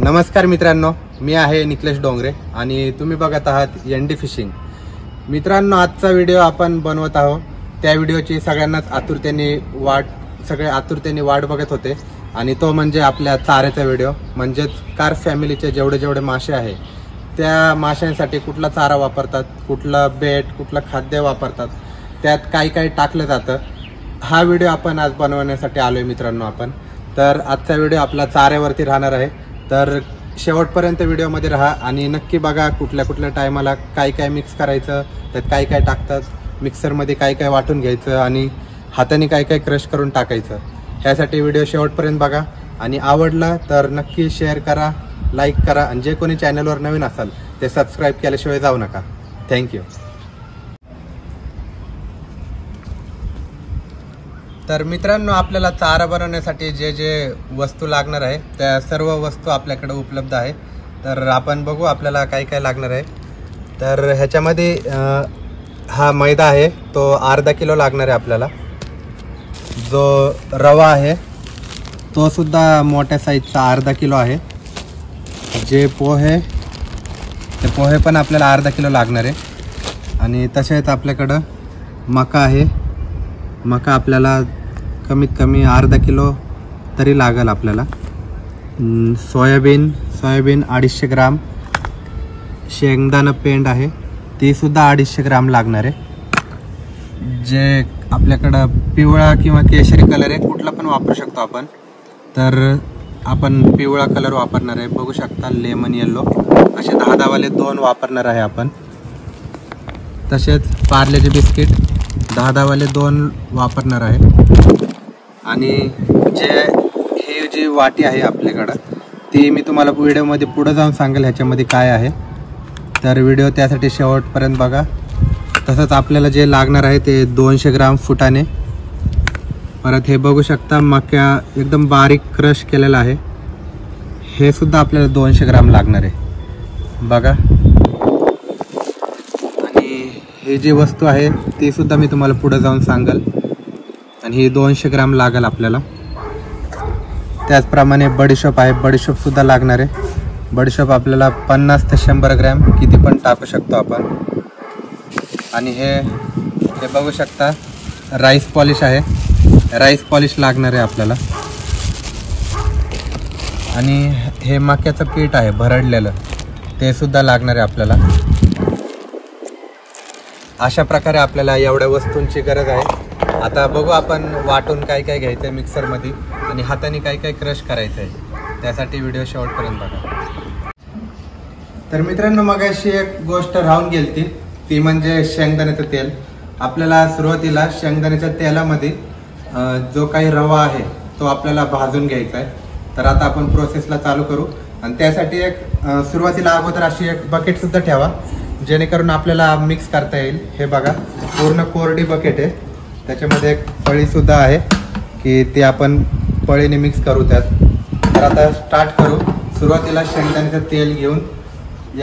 नमस्कार मित्रांनो, मी आहे निकलेश डोंगरे आणि तुम्ही बघत आहात एनडी फिशिंग. मित्रांनो, आजचा व्हिडिओ आपण बनवत आहोत. त्या व्हिडिओची सगळ्यांनाच सगळे आतुरतेने वाट बघत होते आणि तो म्हणजे आपल्या चाऱ्याचा व्हिडिओ. म्हणजेच कार फॅमिलीचे जेवढे मासे आहे त्या माशांसाठी कुठला चारा वापरतात, कुठलं बेट, कुठलं खाद्य वापरतात, त्यात काय टाकलं जातं, हा व्हिडिओ आपण आज बनवण्यासाठी आलोय मित्रांनो आपण. तर आजचा व्हिडिओ आपला चाऱ्यावरती राहणार आहे. तर शेवटपर्यंत व्हिडिओमध्ये राहा आणि नक्की बघा कुठल्या टायमाला काय मिक्स करायचं, त्यात काय टाकतात, मिक्सरमध्ये काय वाटून घ्यायचं आणि हाताने काय क्रश करून टाकायचं. ह्यासाठी व्हिडिओ शेवटपर्यंत बघा आणि आवडला तर नक्की शेअर करा, लाईक करा आणि जे कोणी चॅनलवर नवीन असाल ते सबस्क्राईब केल्याशिवाय जाऊ नका. थँक्यू. तर मित्रांनो, आपल्याला चारा बनवण्यासाठी जे वस्तू लागणार आहे त्या सर्व वस्तू आपल्याकडे उपलब्ध आहे. तर आपण बघू आपल्याला काय लागणार आहे. तर ह्याच्यामध्ये हा मैदा आहे तो अर्धा किलो लागणार आहे आपल्याला. जो रवा आहे तो सुद्धा मोठ्या साईजचा अर्धा किलो आहे. जे पोहे पण आपल्याला अर्धा किलो लागणार आहे. आणि तसेच आपल्याकडं मका आहे. मका आपल्याला कमीत कमी अर्धा किलो तरी लागेल आपल्याला. सोयाबीन 250 ग्राम. शेंगदाणा पेंड आहे ती सुद्धा 250 ग्राम लागणार आहे. जे आपल्याकडं पिवळा किंवा केशरी कलर आहे, कुठला पण वापरू शकतो आपण. तर आपण पिवळा कलर वापरणार आहे. बघू शकता लेमन येल्लो असे 10 वाले 2 वापरणार आहे आपण. तसेच पार्लेचे बिस्किट 10 वाले 2 वापरणार आहे. आणि ही जी वाटी आहे आपल्याकडं ती मी तुम्हाला व्हिडिओमध्ये पुढे जाऊन सांगेल ह्याच्यामध्ये काय आहे. तर व्हिडिओ त्यासाठी शेवटपर्यंत बघा. तसंच आपल्याला जे लागणार आहे ते 200 ग्राम फुटाणे. परत हे बघू शकता मक्या एकदम बारीक क्रश केलेला आहे, हे सुद्धा आपल्याला 200 ग्राम लागणार आहे बघा. आणि हे जी वस्तू आहे ती सुद्धा मी तुम्हाला पुढे जाऊन सांगेल. आणि ही 200 ग्राम लागेल आपल्याला. त्याचप्रमाणे बडीशोप आहे, बडीशोप सुद्धा लागणार आहे. बडीशोप आपल्याला 50 ते 100 ग्रॅम किती पण टाकू शकतो आपण. आणि हे बघू शकता राईस पॉलिश आहे, राईस पॉलिश लागणार आहे आपल्याला. आणि हे मक्याचं पीठ आहे भरडलेलं, ते सुद्धा लागणार आहे आपल्याला. अशा प्रकारे आपल्याला एवढ्या वस्तूंची गरज आहे. आता बघू आपण वाटून काय घ्यायचं आहे मिक्सरमध्ये आणि हाताने काय क्रश करायचं आहे. त्यासाठी व्हिडिओ शेवटपर्यंत बघा. तर मित्रांनो, मगाशी एक गोष्ट राहून गेली ती म्हणजे शेंगदाण्याचं तेल. आपल्याला सुरुवातीला शेंगदाण्याच्या तेलामध्ये जो काही रवा आहे तो आपल्याला भाजून घ्यायचा आहे. तर आता आपण प्रोसेसला चालू करू. आणि त्यासाठी एक सुरुवातीला अगोदर अशी एक बकेट सुद्धा ठेवा जेणेकरून आपल्याला मिक्स करता येईल. हे बघा पूर्ण कोरडी बकेट आहे. त्याच्यामध्ये एक पळी सुद्धा आहे की ते आपण पळीने मिक्स करू त्यात. तर आता स्टार्ट करू. सुरुवातीला शेंगदाण्याचं तेल घेऊन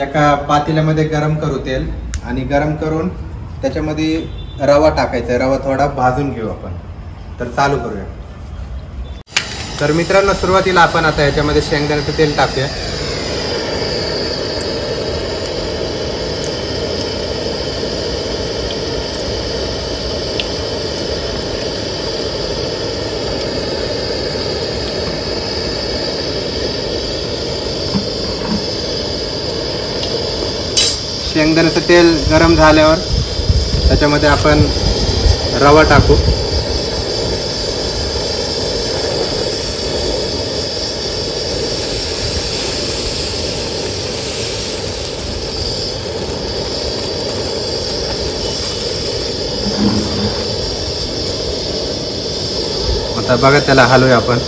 एका पातेल्यामध्ये गरम करू तेल. आणि गरम करून त्याच्यामध्ये रवा टाकायचा आहे. रवा थोडा भाजून घेऊ आपण. तर चालू करूया. तर मित्रांनो, सुरुवातीला आपण आता ह्याच्यामध्ये शेंगदाण्याचं तेल टाकूया. शेंगदाण्याचं तेल गरम झाल्यावर त्याच्यामध्ये आपण रवा टाकू. आता बघा त्याला हलवूया आपण.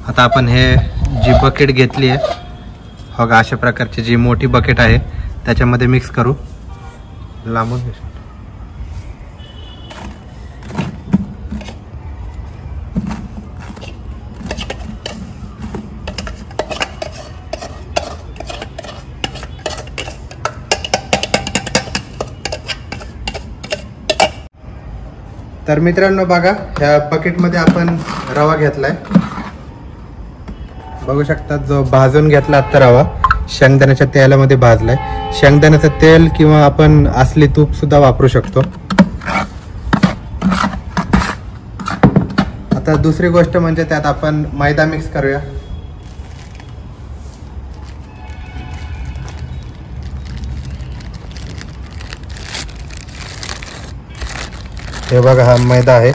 आता आपण हे जी बकेट घेतली आहे हो का, अशा प्रकारची जी मोठी बकेट आहे त्याच्यामध्ये मिक्स करू. लांबून तर मित्रांनो बघा, ह्या बकेटमध्ये आपण रवा घेतलाय. बघू शकता, जो भाजून घेतला आता रवा शेंगदाण्याच्या तेलामध्ये भाजलाय. शेंगदाण्याचं तेल किंवा आपण असली तूप सुद्धा वापरू शकतो. आता दुसरी गोष्ट म्हणजे त्यात आपण मैदा मिक्स करूया. हे बघा, हा मैदा आहे.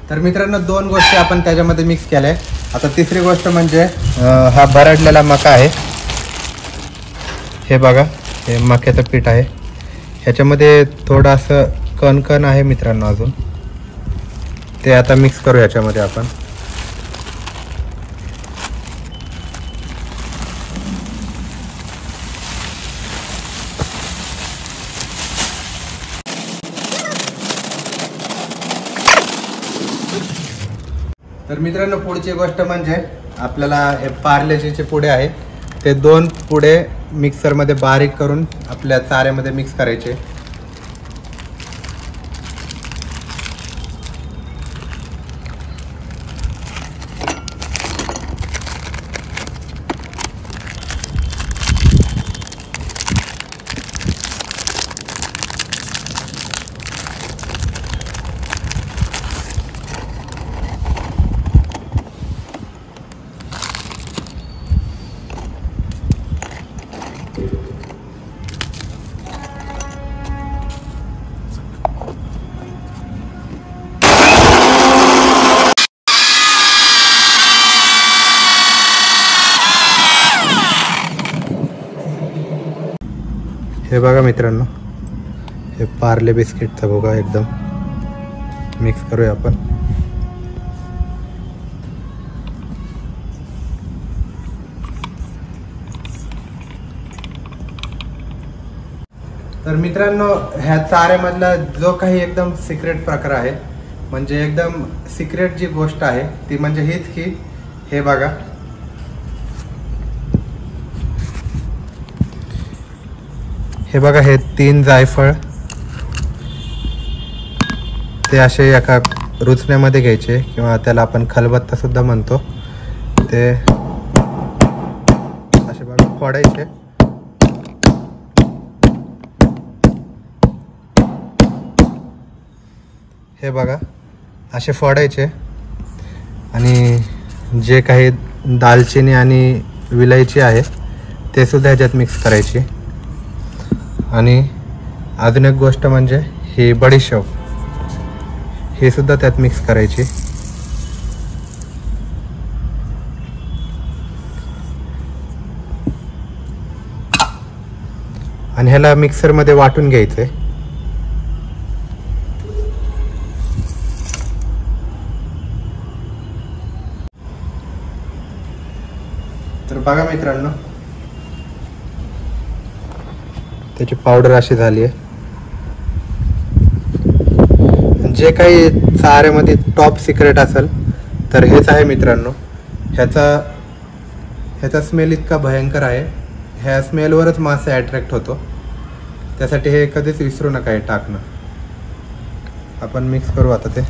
तर मित्रांनो, दोन गोष्टी आपण त्याच्यामध्ये मिक्स केल्या. आता तिसरी गोष्ट म्हणजे हा भरडलेला मका आहे. हे बघा, हे मक्याचं पीठ आहे. ह्याच्यामध्ये थोडंसं कणकण आहे मित्रांनो अजून, ते आता मिक्स करू ह्याच्यामध्ये आपण. तर मित्रांनो, पुढची गोष्ट म्हणजे आपल्याला हे पार्लेजीचे पुडे आहे ते 2 पुडे मिक्सरमध्ये बारीक करून आपल्या चाऱ्यामध्ये मिक्स करायचे. हे बघा मित्रांनो, हे पार्ले बिस्किटचा बघा एकदम मिक्स करूया आपण. तर मित्रांनो, ह्या चाऱ्यामधला जो काही एकदम सिक्रेट प्रकार आहे, म्हणजे एकदम सिक्रेट जी गोष्ट आहे ती म्हणजे हीच की हे बघा, हे बघा, हे 3 जायफळ ते असे एका रुचण्यामध्ये घ्यायचे किंवा त्याला आपण खलबत्ता सुद्धा म्हणतो. ते असे बघा फोडायचे. हे बघा, असे फोडायचे आणि जे काही दालचिनी आणि विलायची आहे ते सुद्धा ह्याच्यात मिक्स करायची. आणि अजून एक गोष्ट म्हणजे ही बडीशेप, हे सुद्धा त्यात मिक्स करायची. आणि ह्याला मिक्सरमध्ये वाटून घ्यायचंय. तर बघा मित्रांनो, त्याची पावडर अशी झाली आहे. जे काही चाऱ्यामध्ये टॉप सिक्रेट असेल तर हेच आहे मित्रांनो. ह्याचा स्मेल इतका भयंकर आहे, ह्या स्मेलवरच मासे अट्रॅक्ट होतो. त्यासाठी हे कधीच विसरू नका हे टाकणं. आपण मिक्स करू आता ते.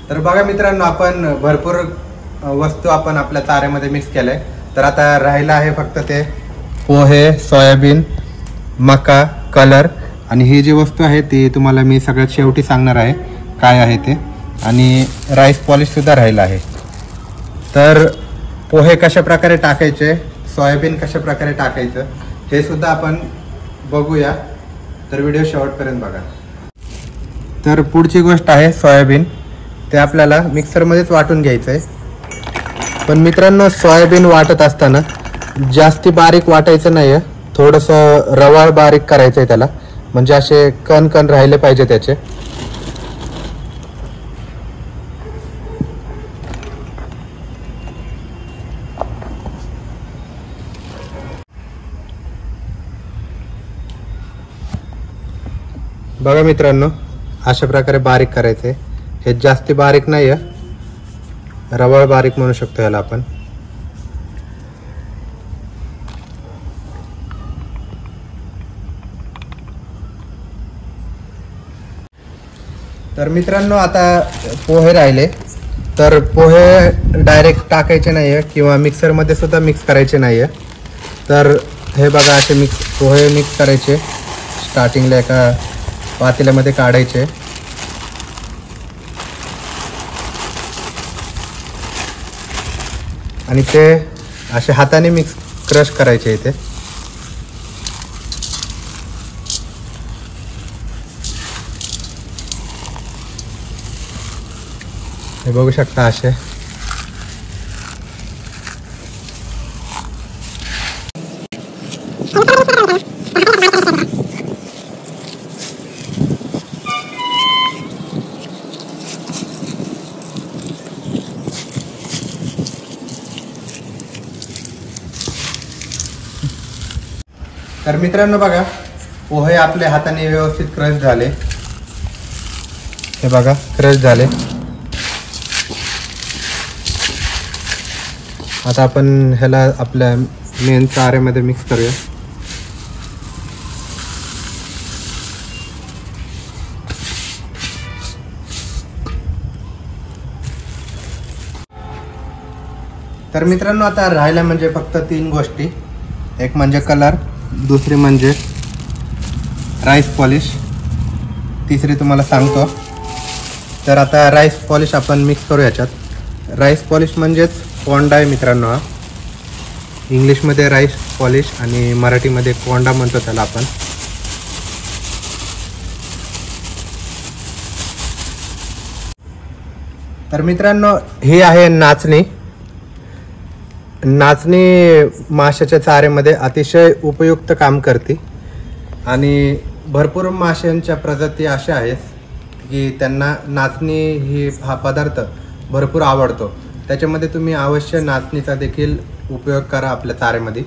तर बघा मित्रांनो, आपण भरपूर वस्तू आपण आपल्या चाऱ्यामध्ये मिक्स केलंय. तर आता राहिला आहे फक्त ते पोहे, सोयाबीन, मका, कलर आणि ही जी वस्तू आहे ती तुम्हाला मी सगळ्यात शेवटी सांगणार आहे काय आहे ते. आणि राईस पॉलिशसुद्धा राहिलं आहे. तर पोहे कशा प्रकारे टाकायचे, सोयाबीन कशा प्रकारे टाकायचं हे सुद्धा आपण बघूया. तर व्हिडिओ शेवटपर्यंत बघा. तर पुढची गोष्ट आहे सोयाबीन. ते आपल्याला मिक्सरमध्येच वाटून घ्यायचं आहे. पण मित्रांनो, सोयाबीन वाटत असताना जास्ती बारीक वाटायचं नाही आहे, थोडंसं रवाळ बारीक करायचं आहे त्याला, म्हणजे असे कण कण राहिले पाहिजे त्याचे. बघा मित्रांनो, अशा प्रकारे बारीक करायचे. हे जास्ती बारीक नाही आहे, रवाळ बारीक म्हणू शकतो याला आपण. तर मित्रांनो, आता पोहे राहिले. तर पोहे डायरेक्ट टाकायचे नाही आहे किंवा मिक्सरमध्ये सुद्धा मिक्स करायचे नाही आहे. तर हे बघा, असे पोहे मिक्स करायचे. स्टार्टिंगला एका पातेल्यामध्ये काढायचे आणि ते असे हाताने मिक्स क्रश करायचे इथे. हे बघू शकता असे. तर मित्रांनो बघा, पोहे आपल्या हाताने व्यवस्थित क्रश झाले. हे बघा, क्रश झाले. आता आपण ह्याला आपल्या मेन चाऱ्यामध्ये मिक्स करूया. तर मित्रांनो, आता राहिल्या म्हणजे फक्त 3 गोष्टी. एक म्हणजे कलर, दुसरी म्हणजे राईस पॉलिश, तिसरी तुम्हाला सांगतो. तर आता राईस पॉलिश आपण मिक्स करू याच्यात. राईस पॉलिश म्हणजेच कोंडा आहे मित्रांनो. हा इंग्लिशमध्ये राईस पॉलिश आणि मराठीमध्ये कोंडा म्हणतो त्याला आपण. तर मित्रांनो, ही आहे नाचणी. नाचणी माशाच्या चाऱ्यामध्ये अतिशय उपयुक्त काम करते आणि भरपूर माशांच्या प्रजाती अशा आहेत की त्यांना नाचणी हा पदार्थ भरपूर आवडतो. त्याच्यामध्ये तुम्ही अवश्य नाचणीचा देखील उपयोग करा आपल्या चाऱ्यामध्ये.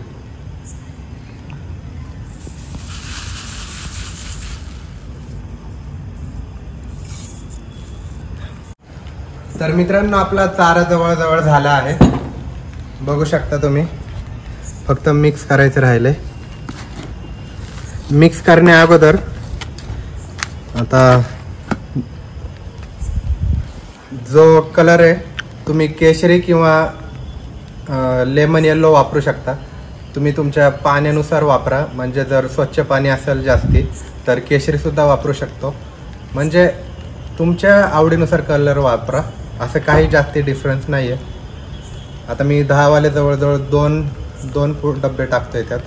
तर मित्रांनो, आपला चारा जवळजवळ झाला आहे. बघू शकता तुम्ही, फक्त मिक्स करायचं राहिले. मिक्स करण्या अगोदर आता जो कलर आहे तुम्ही केशरी किंवा लेमन येलो वापरू शकता. तुम्ही तुमच्या पाण्यानुसार वापरा. म्हणजे जर स्वच्छ पाणी असेल जास्ती तर केशरी सुद्धा वापरू शकतो. म्हणजे तुमच्या आवडीनुसार कलर वापरा, असं काही जास्ती डिफरन्स नाही आहे. आता मी 10 वाले जवळजवळ 2 डब्बे टाकतोय त्यात.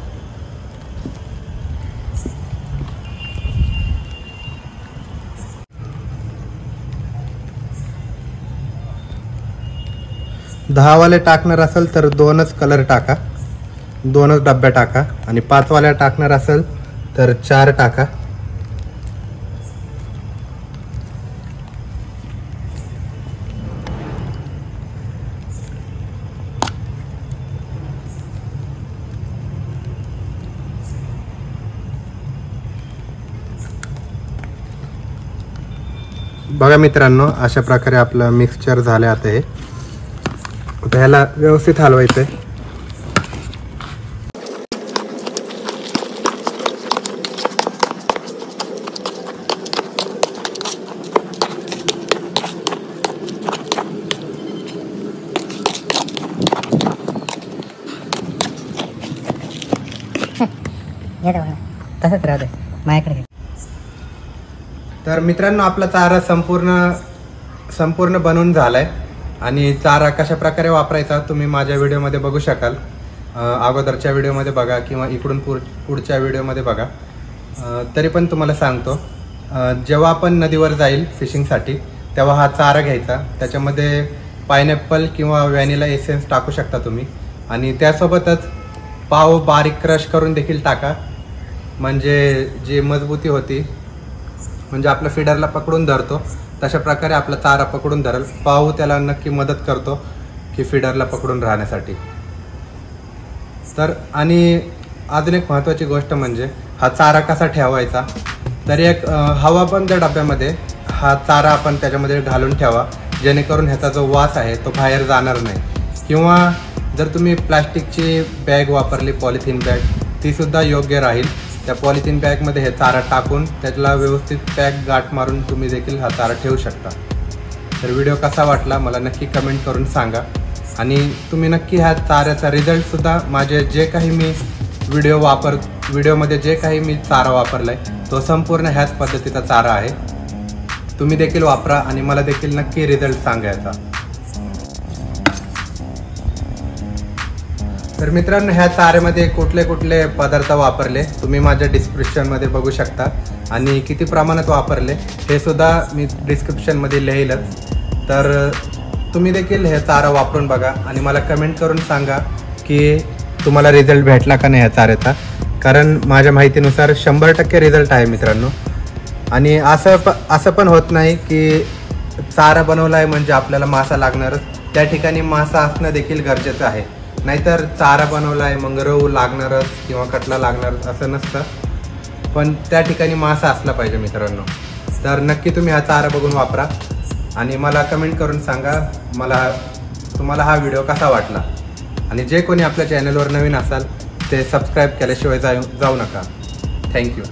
दहा वाले टाकणार असेल तर 2च कलर टाका, 2च डब्बे टाका. आणि 5 वाले टाकणार असेल तर 4 टाका. बघा मित्रांनो, अशा प्रकारे आपलं मिक्सचर झालं. आता हे ह्याला व्यवस्थित हलवायचं आहे. तसंच राहते माझ्याकडे. तर मित्रांनो, आपला चारा संपूर्ण बनवून झालाय आणि चारा कशा प्रकारे वापरायचा तुम्ही माझ्या व्हिडिओमध्ये बघू शकाल. अगोदरच्या व्हिडिओमध्ये बघा किंवा इकडून पुढच्या व्हिडिओमध्ये बघा. तरी पण तुम्हाला सांगतो, जेव्हा आपण नदीवर जाईल फिशिंगसाठी तेव्हा हा चारा घ्यायचा. त्याच्यामध्ये पायनॅपल किंवा व्हॅनिला एसेन्स टाकू शकता तुम्ही आणि त्यासोबतच पाव बारीक क्रश करून देखील टाका. म्हणजे जी मजबूती होती, म्हणजे आपल्या फिडरला पकडून धरतो तशा प्रकारे आपला चारा पकडून धरेल. पाव त्याला नक्की मदत करतो की फिडरला पकडून राहण्यासाठी. तर आणि अजून एक महत्त्वाची गोष्ट म्हणजे हा चारा कसा ठेवायचा. तर एक हवाबंद डब्यामध्ये हा चारा आपण त्याच्यामध्ये घालून ठेवा, जेणेकरून ह्याचा जो वास आहे तो बाहेर जाणार नाही. किंवा जर तुम्ही प्लास्टिकची बॅग वापरली, पॉलिथिन बॅग, तीसुद्धा योग्य राहील. त्या पॉलिथिन बॅगमध्ये हे चारा टाकून त्याला व्यवस्थित पॅक गाठ मारून तुम्ही देखील हा चारा ठेवू शकता. तर व्हिडिओ कसा वाटला मला नक्की कमेंट करून सांगा आणि तुम्ही नक्की ह्या चाऱ्याचा रिझल्टसुद्धा माझे जे काही मी व्हिडिओमध्ये जे काही मी चारा वापरला आहे तो संपूर्ण ह्याच पद्धतीचा चारा आहे. तुम्ही देखील वापरा आणि मला देखील नक्की रिझल्ट सांगायचा. तर मित्रांनो, ह्या चाऱ्यामध्ये कुठले कुठले पदार्थ वापरले तुम्ही माझ्या डिस्क्रिप्शनमध्ये बघू शकता आणि किती प्रमाणात वापरले हे सुद्धा मी डिस्क्रिप्शनमध्ये लिहिलंच. तर तुम्ही देखील हे चारा वापरून बघा आणि मला कमेंट करून सांगा की तुम्हाला रिझल्ट भेटला का नाही ह्या चाऱ्याचा. कारण माझ्या माहितीनुसार 100% रिझल्ट आहे मित्रांनो. आणि असं पण होत नाही की चारा बनवला आहे म्हणजे आपल्याला मासा लागणारच. त्या ठिकाणी मासा असणं देखील गरजेचं आहे. नाहीतर चारा बनवला आहे मग रहू लागणारच किंवा कटला लागणारच असं नसतं. पण त्या ठिकाणी मासा असला पाहिजे मित्रांनो. तर नक्की तुम्ही हा चारा बघून वापरा आणि मला कमेंट करून सांगा तुम्हाला हा व्हिडिओ कसा वाटला. आणि जे कोणी आपल्या चॅनलवर नवीन असाल ते सबस्क्राईब केल्याशिवाय जाऊ नका. थँक्यू.